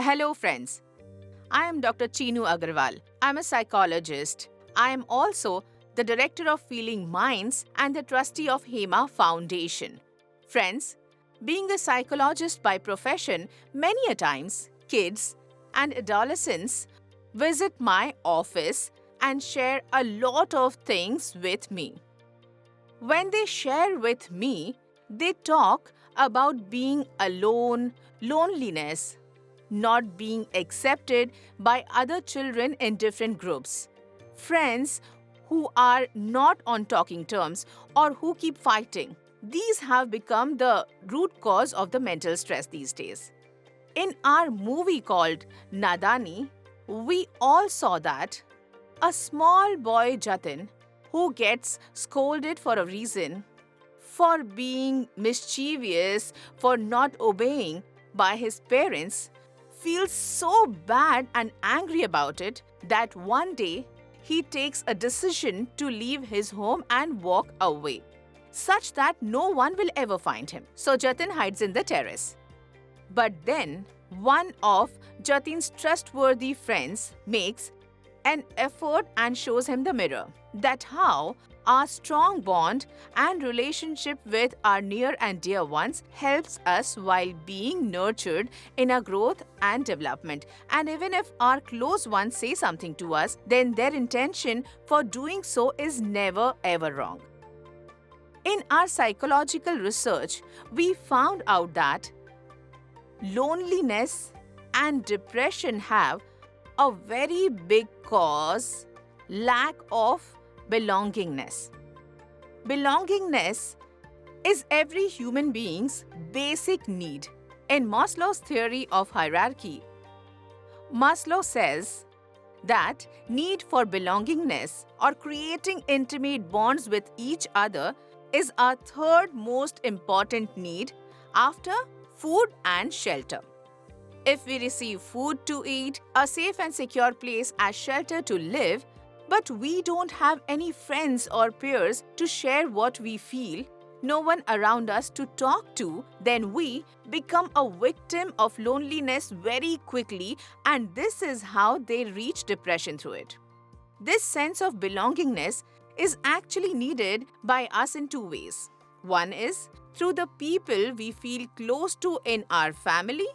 Hello, friends. I am Dr. Chinu Agarwal. I'm a psychologist. I am also the director of Feeling Minds and the trustee of HEMA Foundation. Friends, being a psychologist by profession, many a times kids and adolescents visit my office and share a lot of things with me. When they share with me, they talk about being alone, loneliness, not being accepted by other children in different groups, friends who are not on talking terms or who keep fighting. These have become the root cause of the mental stress these days. In our movie called Nadani, we all saw that a small boy Jatin who gets scolded for a reason, for being mischievous, for not obeying by his parents, feels so bad and angry about it that one day he takes a decision to leave his home and walk away, such that no one will ever find him. So Jatin hides in the terrace. But then one of Jatin's trustworthy friends makes an effort and shows him the mirror. That how our strong bond and relationship with our near and dear ones helps us while being nurtured in our growth and development. And even if our close ones say something to us, then their intention for doing so is never ever wrong. In our psychological research, we found out that loneliness and depression have a very big cause: lack of belongingness. Belongingness is every human being's basic need. In Maslow's theory of hierarchy, Maslow says that need for belongingness or creating intimate bonds with each other is our third most important need after food and shelter. If we receive food to eat, a safe and secure place as shelter to live, but we don't have any friends or peers to share what we feel, no one around us to talk to, then we become a victim of loneliness very quickly, and this is how they reach depression through it. This sense of belongingness is actually needed by us in two ways. One is through the people we feel close to in our family.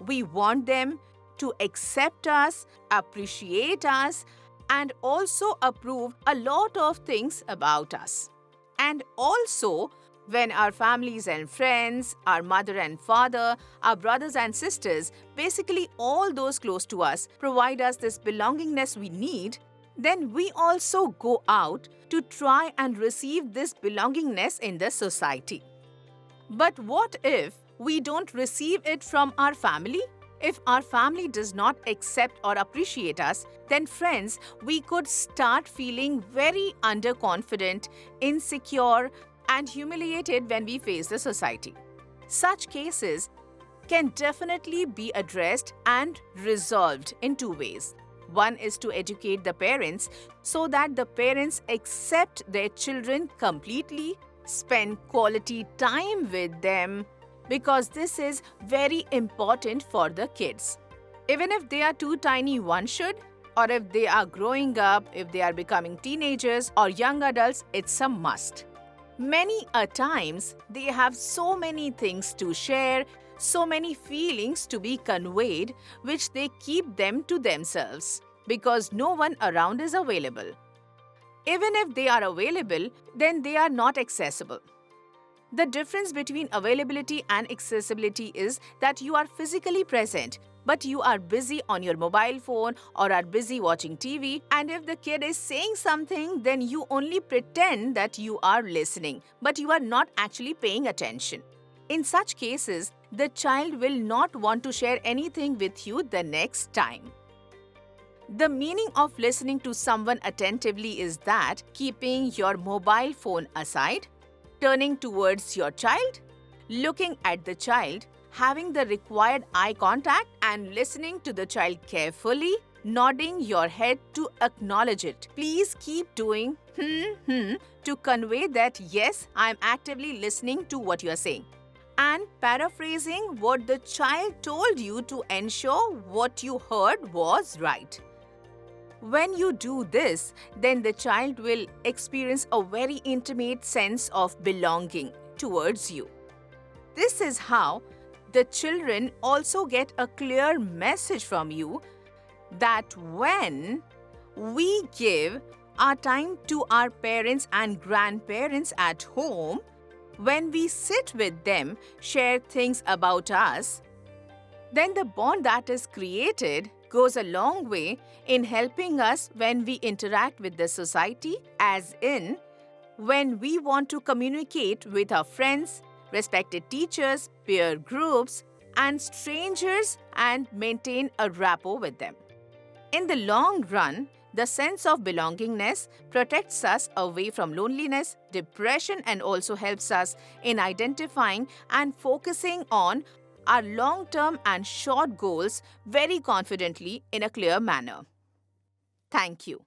We want them to accept us, appreciate us, and also approve a lot of things about us. And also, when our families and friends, our mother and father, our brothers and sisters, basically all those close to us, provide us this belongingness we need, then we also go out to try and receive this belongingness in the society. But what if we don't receive it from our family? If our family does not accept or appreciate us, then friends, we could start feeling very underconfident, insecure, and humiliated when we face the society. Such cases can definitely be addressed and resolved in two ways. One is to educate the parents so that the parents accept their children completely, spend quality time with them, because this is very important for the kids. Even if they are too tiny, one should, or if they are growing up, if they are becoming teenagers or young adults, it's a must. Many a times, they have so many things to share, so many feelings to be conveyed, which they keep them to themselves because no one around is available. Even if they are available, then they are not accessible. The difference between availability and accessibility is that you are physically present, but you are busy on your mobile phone or are busy watching TV, and if the kid is saying something, then you only pretend that you are listening, but you are not actually paying attention. In such cases, the child will not want to share anything with you the next time. The meaning of listening to someone attentively is that keeping your mobile phone aside, turning towards your child, looking at the child, having the required eye contact and listening to the child carefully, nodding your head to acknowledge it. Please keep doing to convey that yes, I am actively listening to what you are saying. and paraphrasing what the child told you to ensure what you heard was right. When you do this, then the child will experience a very intimate sense of belonging towards you. This is how the children also get a clear message from you that when we give our time to our parents and grandparents at home, when we sit with them, share things about us, then the bond that is created goes a long way in helping us when we interact with the society, as in when we want to communicate with our friends, respected teachers, peer groups, and strangers and maintain a rapport with them. In the long run, the sense of belongingness protects us away from loneliness, depression, and also helps us in identifying and focusing on our long-term and short goals very confidently in a clear manner. Thank you.